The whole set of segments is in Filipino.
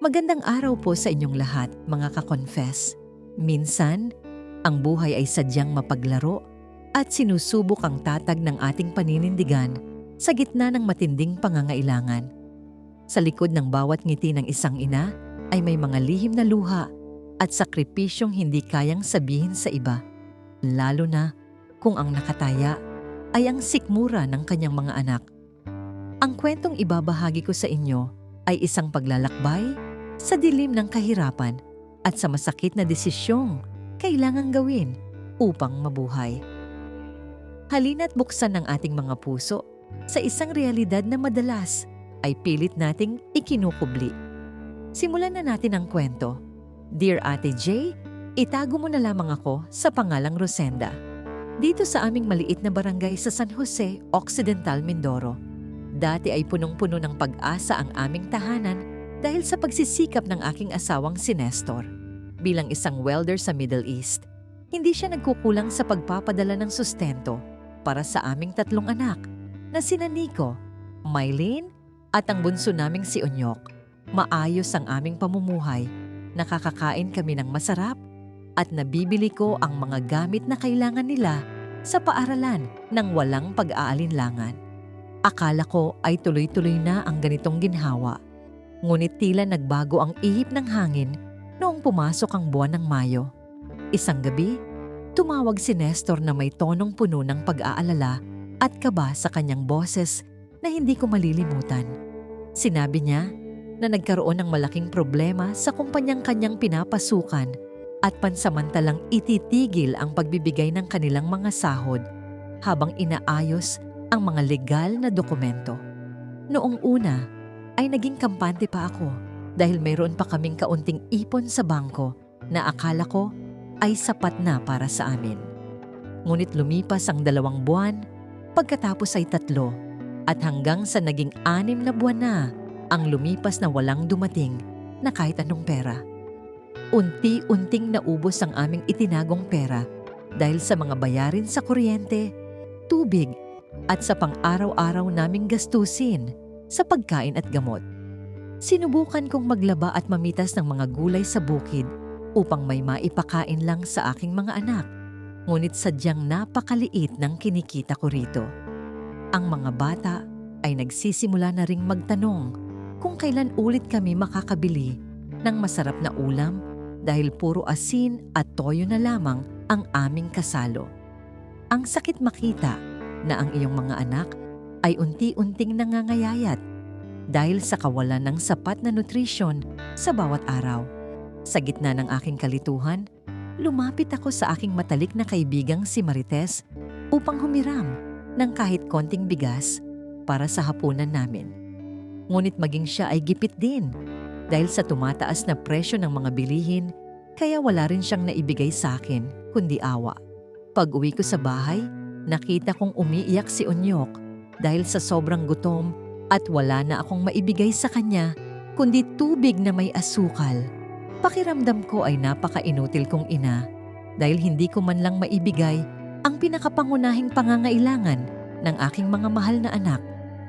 Magandang araw po sa inyong lahat, mga ka-confess. Minsan, ang buhay ay sadyang mapaglaro at sinusubok ang tatag ng ating paninindigan sa gitna ng matinding pangangailangan. Sa likod ng bawat ngiti ng isang ina ay may mga lihim na luha at sakripisyong hindi kayang sabihin sa iba, lalo na kung ang nakataya ay ang sikmura ng kanyang mga anak. Ang kwentong ibabahagi ko sa inyo ay isang paglalakbay sa dilim ng kahirapan at sa masakit na desisyong kailangang gawin upang mabuhay. Halina't buksan ang ating mga puso sa isang realidad na madalas ay pilit nating ikinukubli. Simulan na natin ang kwento. Dear Ate J, itago mo na lamang ako sa pangalang Rosenda. Dito sa aming maliit na barangay sa San Jose, Occidental, Mindoro. Dati ay punong-puno ng pag-asa ang aming tahanan dahil sa pagsisikap ng aking asawang si Nestor. Bilang isang welder sa Middle East, hindi siya nagkukulang sa pagpapadala ng sustento para sa aming tatlong anak na sina Nico, Mylene at ang bunso naming si Onyok. Maayos ang aming pamumuhay, nakakakain kami ng masarap at nabibili ko ang mga gamit na kailangan nila sa paaralan ng walang pag-aalinlangan. Akala ko ay tuloy-tuloy na ang ganitong ginhawa. Ngunit tila nagbago ang ihip ng hangin noong pumasok ang buwan ng Mayo. Isang gabi, tumawag si Nestor na may tonong puno ng pag-aalala at kaba sa kanyang boses na hindi ko malilimutan. Sinabi niya na nagkaroon ng malaking problema sa kumpanyang kanyang pinapasukan at pansamantalang ititigil ang pagbibigay ng kanilang mga sahod habang inaayos ang mga legal na dokumento. Noong una, ay naging kampante pa ako dahil mayroon pa kaming kaunting ipon sa bangko na akala ko ay sapat na para sa amin. Ngunit lumipas ang 2 buwan, pagkatapos ay 3 at hanggang sa naging 6 na buwan na ang lumipas na walang dumating na kahit anong pera. Unti-unting naubos ang aming itinagong pera dahil sa mga bayarin sa kuryente, tubig at sa pang-araw-araw naming gastusin sa pagkain at gamot. Sinubukan kong maglaba at mamitas ng mga gulay sa bukid upang may maipakain lang sa aking mga anak, ngunit sadyang napakaliit ng kinikita ko rito. Ang mga bata ay nagsisimula na ring magtanong kung kailan ulit kami makakabili ng masarap na ulam dahil puro asin at toyo na lamang ang aming kasalo. Ang sakit makita na ang iyong mga anak ay unti-unting nangangayayat dahil sa kawalan ng sapat na nutrisyon sa bawat araw. Sa gitna ng aking kalituhan, lumapit ako sa aking matalik na kaibigang si Marites upang humiram ng kahit konting bigas para sa hapunan namin. Ngunit maging siya ay gipit din dahil sa tumataas na presyo ng mga bilihin, kaya wala rin siyang naibigay sa akin kundi awa. Pag-uwi ko sa bahay, nakita kong umiiyak si Onyok dahil sa sobrang gutom at wala na akong maibigay sa kanya kundi tubig na may asukal. Pakiramdam ko ay napaka-inutil kong ina dahil hindi ko man lang maibigay ang pinakapangunahing pangangailangan ng aking mga mahal na anak.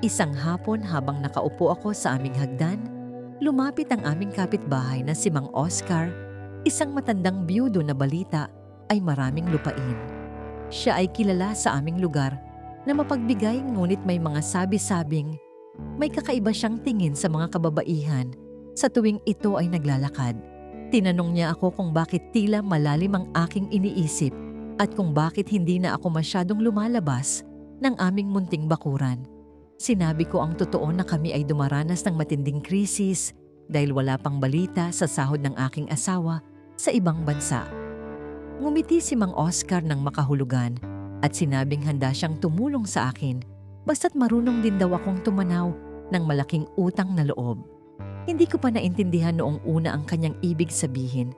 Isang hapon habang nakaupo ako sa aming hagdan, lumapit ang aming kapitbahay na si Mang Oscar, isang matandang biyudo na balita ay maraming lupain. Siya ay kilala sa aming lugar na mapagbigay ngunit may mga sabi-sabing may kakaiba siyang tingin sa mga kababaihan sa tuwing ito ay naglalakad. Tinanong niya ako kung bakit tila malalim ang aking iniisip at kung bakit hindi na ako masyadong lumalabas ng aming munting bakuran. Sinabi ko ang totoo na kami ay dumaranas ng matinding krisis dahil wala pang balita sa sahod ng aking asawa sa ibang bansa. Ngumiti si Mang Oscar ng makahulugan at sinabing handa siyang tumulong sa akin basta't marunong din daw akong tumanaw ng malaking utang na loob. Hindi ko pa naintindihan noong una ang kanyang ibig sabihin,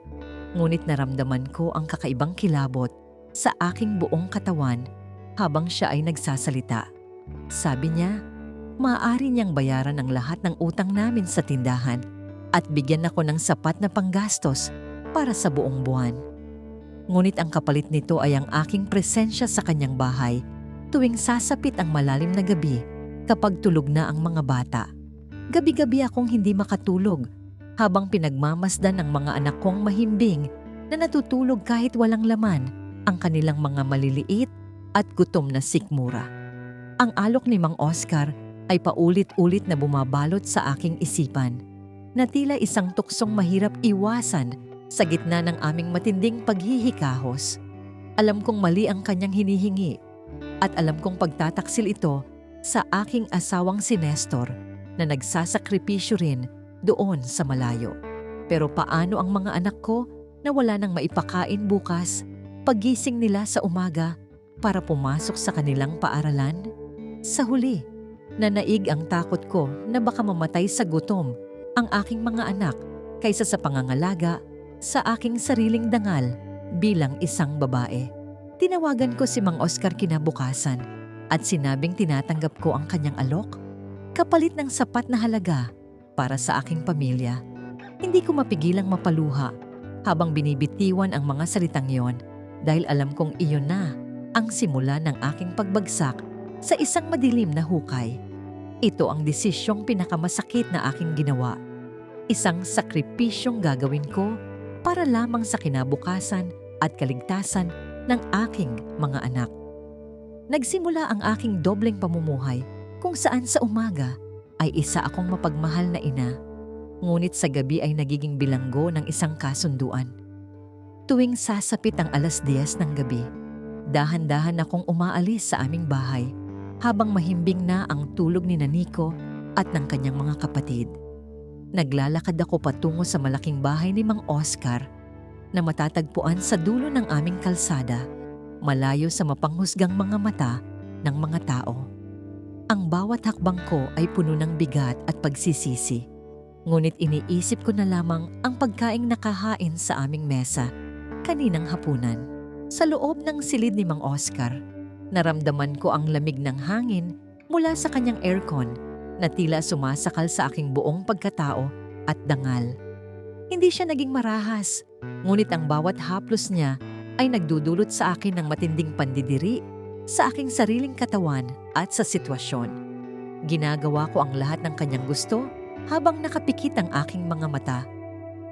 ngunit naramdaman ko ang kakaibang kilabot sa aking buong katawan habang siya ay nagsasalita. Sabi niya, maaari niyang bayaran ang lahat ng utang namin sa tindahan at bigyan ako ng sapat na panggastos para sa buong buwan. Ngunit ang kapalit nito ay ang aking presensya sa kanyang bahay tuwing sasapit ang malalim na gabi kapag tulog na ang mga bata. Gabi-gabi akong hindi makatulog habang pinagmamasdan ng mga anak kong mahimbing na natutulog kahit walang laman ang kanilang mga maliliit at gutom na sikmura. Ang alok ni Mang Oscar ay paulit-ulit na bumabalot sa aking isipan na tila isang tuksong mahirap iwasan sa gitna ng aming matinding paghihikahos. Alam kong mali ang kanyang hinihingi at alam kong pagtataksil ito sa aking asawang si Nestor na nagsasakripisyo rin doon sa malayo. Pero paano ang mga anak ko na wala nang maipakain bukas paggising nila sa umaga para pumasok sa kanilang paaralan? Sa huli, nanaig ang takot ko na baka mamatay sa gutom ang aking mga anak kaysa sa pangangalaga sa aking sariling dangal bilang isang babae. Tinawagan ko si Mang Oscar kinabukasan at sinabing tinatanggap ko ang kanyang alok kapalit ng sapat na halaga para sa aking pamilya. Hindi ko mapigilang mapaluha habang binibitiwan ang mga salitang yon dahil alam kong iyon na ang simula ng aking pagbagsak sa isang madilim na hukay. Ito ang desisyong pinakamasakit na aking ginawa. Isang sakripisyong gagawin ko para lamang sa kinabukasan at kaligtasan ng aking mga anak. Nagsimula ang aking dobleng pamumuhay kung saan sa umaga ay isa akong mapagmahal na ina, ngunit sa gabi ay nagiging bilanggo ng isang kasunduan. Tuwing sasapit ang 10:00 ng gabi, dahan-dahan akong umaalis sa aming bahay habang mahimbing na ang tulog ni Nico at ng kanyang mga kapatid. Naglalakad ako patungo sa malaking bahay ni Mang Oscar na matatagpuan sa dulo ng aming kalsada, malayo sa mapanghusgang mga mata ng mga tao. Ang bawat hakbang ko ay puno ng bigat at pagsisisi, ngunit iniisip ko na lamang ang pagkaing nakahain sa aming mesa kaninang hapunan. Sa loob ng silid ni Mang Oscar, naramdaman ko ang lamig ng hangin mula sa kanyang aircon na tila sumasakal sa aking buong pagkatao at dangal. Hindi siya naging marahas, ngunit ang bawat haplos niya ay nagdudulot sa akin ng matinding pandidiri sa aking sariling katawan at sa sitwasyon. Ginagawa ko ang lahat ng kanyang gusto habang nakapikit ang aking mga mata.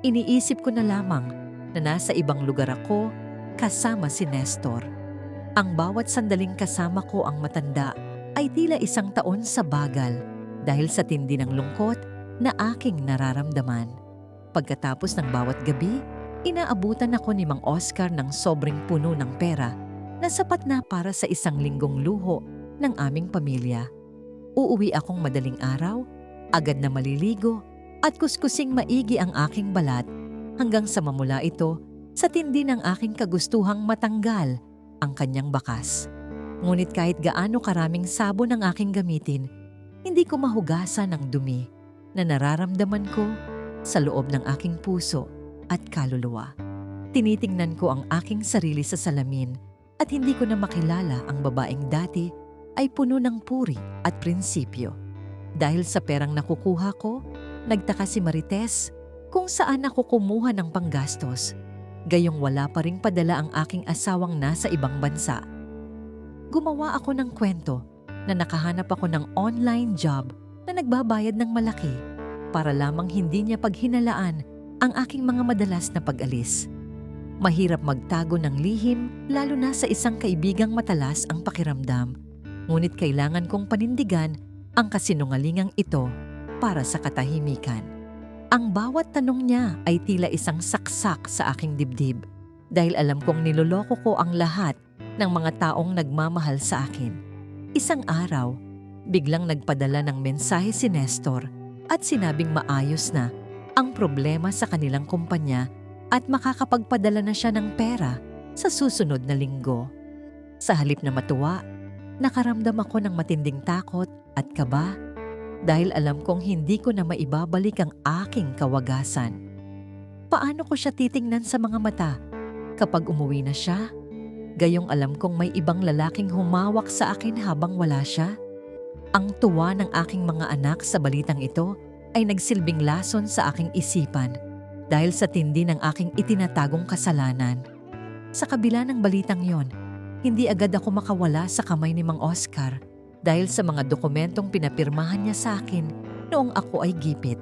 Iniisip ko na lamang na nasa ibang lugar ako kasama si Nestor. Ang bawat sandaling kasama ko ang matanda ay tila isang taon sa bagal dahil sa tindi ng lungkot na aking nararamdaman. Pagkatapos ng bawat gabi, inaabutan ako ni Mang Oscar ng sobrang puno ng pera na sapat na para sa isang linggong luho ng aming pamilya. Uuwi akong madaling araw, agad na maliligo at kuskusing maigi ang aking balat hanggang sa mamula ito sa tindi ng aking kagustuhang matanggal ang kanyang bakas. Ngunit kahit gaano karaming sabon ang aking gamitin, hindi ko mahugasan ang dumi na nararamdaman ko sa loob ng aking puso at kaluluwa. Tinitingnan ko ang aking sarili sa salamin at hindi ko na makilala ang babaeng dati ay puno ng puri at prinsipyo. Dahil sa perang nakukuha ko, nagtaka si Marites kung saan ako kumuha ng panggastos, gayong wala pa ring padala ang aking asawang nasa ibang bansa. Gumawa ako ng kwento na nakahanap ako ng online job na nagbabayad ng malaki para lamang hindi niya paghinalaan ang aking mga madalas na pag-alis. Mahirap magtago ng lihim lalo na sa isang kaibigang matalas ang pakiramdam, ngunit kailangan kong panindigan ang kasinungalingang ito para sa katahimikan. Ang bawat tanong niya ay tila isang saksak sa aking dibdib dahil alam kong niloloko ko ang lahat ng mga taong nagmamahal sa akin. Isang araw, biglang nagpadala ng mensahe si Nestor at sinabing maayos na ang problema sa kanilang kumpanya at makakapagpadala na siya ng pera sa susunod na linggo. Sa halip na matuwa, nakaramdam ako ng matinding takot at kaba dahil alam kong hindi ko na maibabalik ang aking kawagasan. Paano ko siya titingnan sa mga mata kapag umuwi na siya? Gayong alam kong may ibang lalaking humawak sa akin habang wala siya. Ang tuwa ng aking mga anak sa balitang ito ay nagsilbing lason sa aking isipan dahil sa tindi ng aking itinatagong kasalanan. Sa kabila ng balitang yon, hindi agad ako makawala sa kamay ni Mang Oscar dahil sa mga dokumentong pinapirmahan niya sa akin noong ako ay gipit.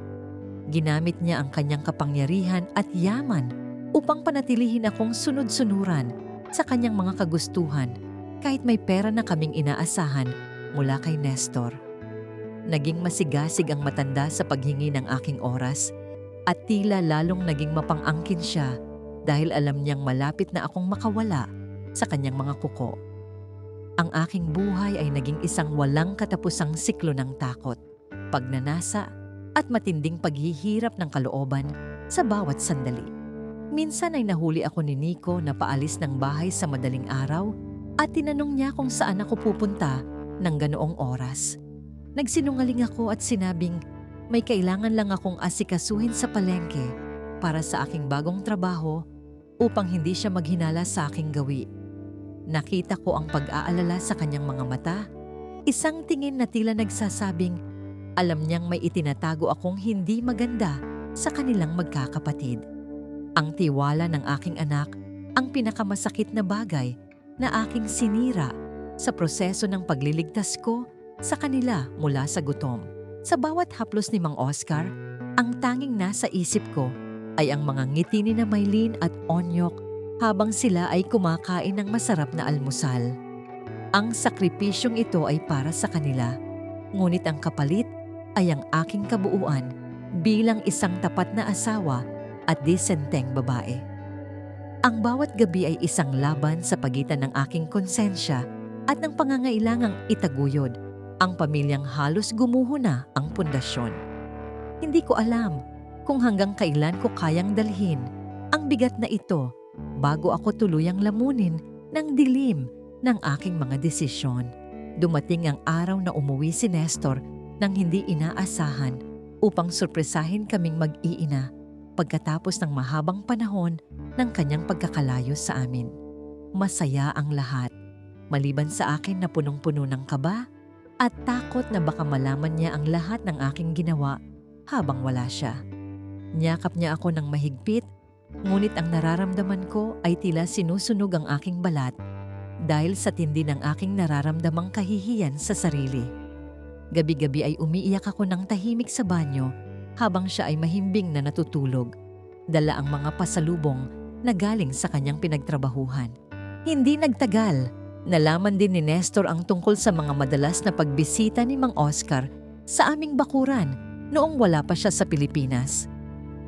Ginamit niya ang kanyang kapangyarihan at yaman upang panatilihin akong sunod-sunuran sa kanyang mga kagustuhan kahit may pera na kaming inaasahan mula kay Nestor. Naging masigasig ang matanda sa paghingi ng aking oras at tila lalong naging mapang-angkin siya dahil alam niyang malapit na akong makawala sa kanyang mga kuko. Ang aking buhay ay naging isang walang katapusang siklo ng takot, pagnanasa at matinding paghihirap ng kalooban sa bawat sandali. Minsan ay nahuli ako ni Nico na paalis ng bahay sa madaling araw at tinanong niya kung saan ako pupunta ng ganoong oras. Nagsinungaling ako at sinabing may kailangan lang akong asikasuhin sa palengke para sa aking bagong trabaho upang hindi siya maghinala sa aking gawi. Nakita ko ang pag-aalala sa kanyang mga mata, isang tingin na tila nagsasabing alam niyang may itinatago akong hindi maganda sa kanilang magkakapatid. Ang tiwala ng aking anak ang pinakamasakit na bagay na aking sinira sa proseso ng pagliligtas ko sa kanila mula sa gutom. Sa bawat haplos ni Mang Oscar, ang tanging nasa isip ko ay ang mga ngiti ni na Maylene at Onyok habang sila ay kumakain ng masarap na almusal. Ang sakripisyong ito ay para sa kanila, ngunit ang kapalit ay ang aking kabuuan bilang isang tapat na asawa at disenteng babae. Ang bawat gabi ay isang laban sa pagitan ng aking konsensya at ng pangangailangang itaguyod ang pamilyang halos gumuho na ang pundasyon. Hindi ko alam kung hanggang kailan ko kayang dalhin ang bigat na ito bago ako tuluyang lamunin ng dilim ng aking mga desisyon. Dumating ang araw na umuwi si Nestor nang hindi inaasahan upang surpresahin kaming mag-iina pagkatapos ng mahabang panahon ng kanyang pagkakalayo sa amin. Masaya ang lahat, maliban sa akin na punong-puno ng kaba at takot na baka malaman niya ang lahat ng aking ginawa habang wala siya. Niyakap niya ako ng mahigpit, ngunit ang nararamdaman ko ay tila sinusunog ang aking balat dahil sa tindi ng aking nararamdamang kahihiyan sa sarili. Gabi-gabi ay umiiyak ako ng tahimik sa banyo habang siya ay mahimbing na natutulog, dala ang mga pasalubong na galing sa kanyang pinagtrabahuhan. Hindi nagtagal, nalaman din ni Nestor ang tungkol sa mga madalas na pagbisita ni Mang Oscar sa aming bakuran noong wala pa siya sa Pilipinas.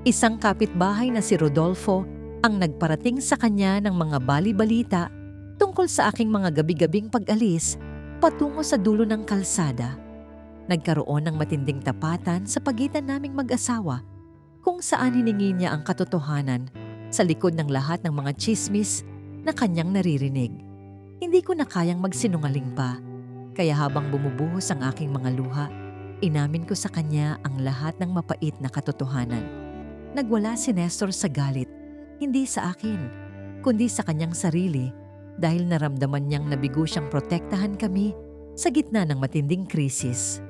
Isang kapitbahay na si Rodolfo ang nagparating sa kanya ng mga bali-balita tungkol sa aking mga gabi-gabing pag-alis patungo sa dulo ng kalsada. Nagkaroon ng matinding tapatan sa pagitan naming mag-asawa kung saan hiningi niya ang katotohanan sa likod ng lahat ng mga tsismis na kanyang naririnig. Hindi ko na kayang magsinungaling pa, kaya habang bumubuhos ang aking mga luha, inamin ko sa kanya ang lahat ng mapait na katotohanan. Nagwala si Nestor sa galit, hindi sa akin, kundi sa kanyang sarili dahil naramdaman niyang nabigo siyang protektahan kami sa gitna ng matinding krisis.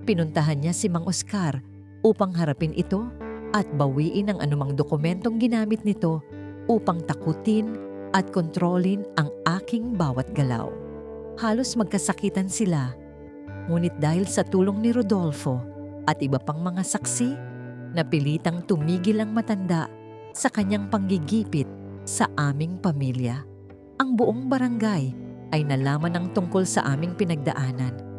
Pinuntahan niya si Mang Oscar upang harapin ito at bawiin ang anumang dokumentong ginamit nito upang takutin at kontrolin ang aking bawat galaw. Halos magkasakitan sila, ngunit dahil sa tulong ni Rodolfo at iba pang mga saksi, napilitang tumigil ang matanda sa kanyang panggigipit sa aming pamilya. Ang buong barangay ay nalaman ang tungkol sa aming pinagdaanan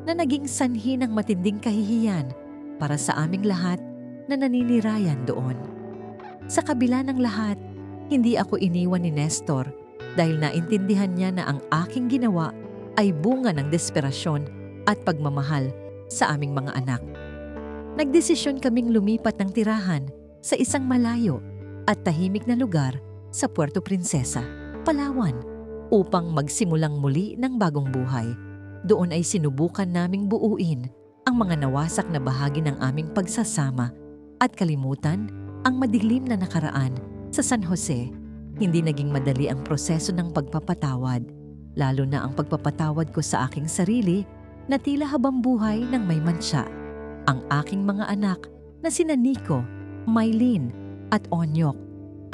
na naging sanhi ng matinding kahihiyan para sa aming lahat na naninirayan doon. Sa kabila ng lahat, hindi ako iniwan ni Nestor dahil naintindihan niya na ang aking ginawa ay bunga ng desperasyon at pagmamahal sa aming mga anak. Nagdesisyon kaming lumipat ng tirahan sa isang malayo at tahimik na lugar sa Puerto Princesa, Palawan, upang magsimulang muli ng bagong buhay. Doon ay sinubukan naming buuin ang mga nawasak na bahagi ng aming pagsasama at kalimutan ang madilim na nakaraan. Sa San Jose, hindi naging madali ang proseso ng pagpapatawad, lalo na ang pagpapatawad ko sa aking sarili na tila habang buhay ng may mantsa. Ang aking mga anak na sina Nico, Maylene at Onyok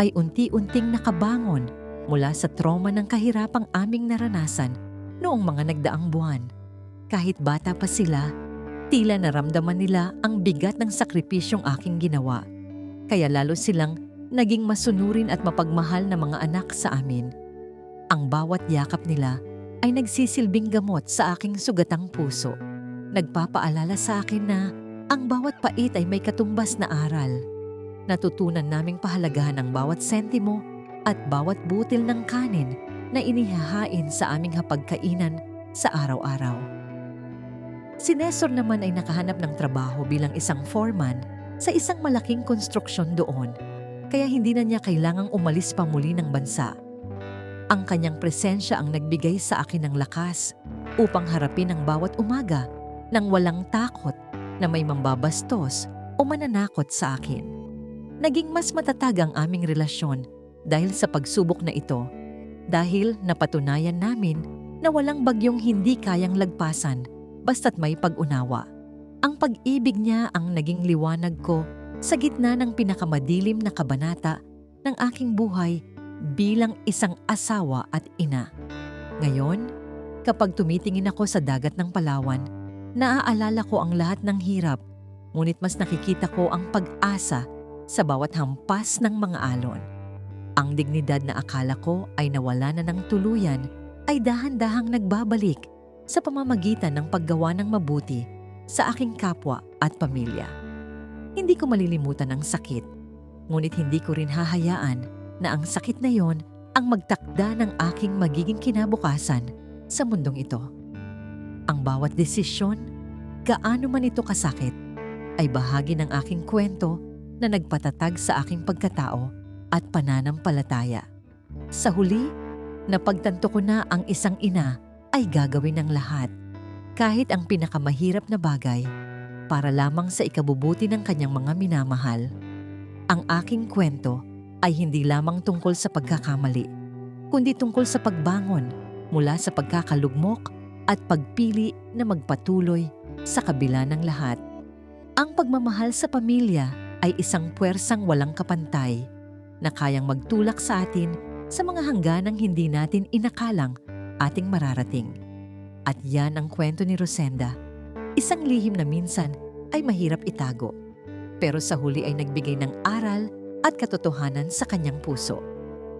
ay unti-unting nakabangon mula sa trauma ng kahirapang aming naranasan noong mga nagdaang buwan. Kahit bata pa sila, Tila naramdaman nila ang bigat ng sakripisyong aking ginawa. Kaya lalo silang naging masunurin at mapagmahal na mga anak sa amin. Ang bawat yakap nila ay nagsisilbing gamot sa aking sugatang puso. Nagpapaalala sa akin na ang bawat pait ay may katumbas na aral. Natutunan naming pahalagahan ang bawat sentimo at bawat butil ng kanin na inihahain sa aming hapagkainan sa araw-araw. Si Nestor naman ay nakahanap ng trabaho bilang isang foreman sa isang malaking konstruksyon doon, kaya hindi na niya kailangang umalis pa muli ng bansa. Ang kanyang presensya ang nagbigay sa akin ng lakas upang harapin ang bawat umaga nang walang takot na may mambabastos o mananakot sa akin. Naging mas matatag ang aming relasyon dahil sa pagsubok na ito, dahil napatunayan namin na walang bagyong hindi kayang lagpasan basta't may pag-unawa. Ang pag-ibig niya ang naging liwanag ko sa gitna ng pinakamadilim na kabanata ng aking buhay bilang isang asawa at ina. Ngayon, kapag tumitingin ako sa dagat ng Palawan, naaalala ko ang lahat ng hirap, ngunit mas nakikita ko ang pag-asa sa bawat hampas ng mga alon. Ang dignidad na akala ko ay nawala na ng tuluyan ay dahan-dahang nagbabalik sa pamamagitan ng paggawa ng mabuti sa aking kapwa at pamilya. Hindi ko malilimutan ang sakit, ngunit hindi ko rin hahayaan na ang sakit na yon ang magtakda ng aking magiging kinabukasan sa mundong ito. Ang bawat desisyon, gaano man ito kasakit, ay bahagi ng aking kwento na nagpatatag sa aking pagkatao at pananampalataya. Sa huli, napagtanto ko na ang isang ina ay gagawin ng lahat, kahit ang pinakamahirap na bagay, para lamang sa ikabubuti ng kanyang mga minamahal. Ang aking kwento ay hindi lamang tungkol sa pagkakamali, kundi tungkol sa pagbangon mula sa pagkakalugmok at pagpili na magpatuloy sa kabila ng lahat. Ang pagmamahal sa pamilya ay isang puwersang walang kapantay na kayang magtulak sa atin sa mga hangganang hindi natin inakalang ating mararating. At yan ang kwento ni Rosenda, isang lihim na minsan ay mahirap itago, pero sa huli ay nagbigay ng aral at katotohanan sa kanyang puso.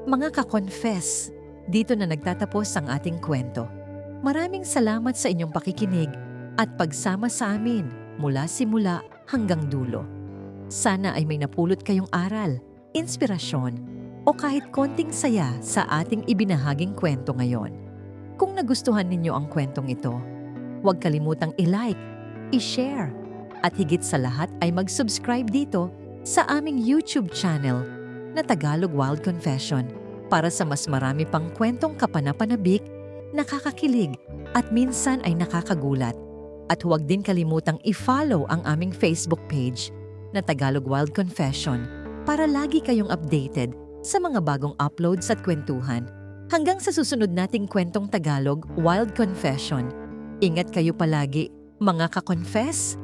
Mga ka-confess, dito na nagtatapos ang ating kwento. Maraming salamat sa inyong pakikinig at pagsama sa amin mula simula hanggang dulo. Sana ay may napulot kayong aral, inspirasyon, o kahit konting saya sa ating ibinahaging kwento ngayon. Kung nagustuhan ninyo ang kwentong ito, huwag kalimutang i-like, i-share, at higit sa lahat ay mag-subscribe dito sa aming YouTube channel na Tagalog Wild Confession para sa mas marami pang kwentong kapanapanabik, nakakakilig at minsan ay nakakagulat. At huwag din kalimutang i-follow ang aming Facebook page na Tagalog Wild Confession para lagi kayong updated sa mga bagong uploads at kwentuhan. Hanggang sa susunod nating kwentong Tagalog Wild Confession. Ingat kayo palagi, mga ka-confess!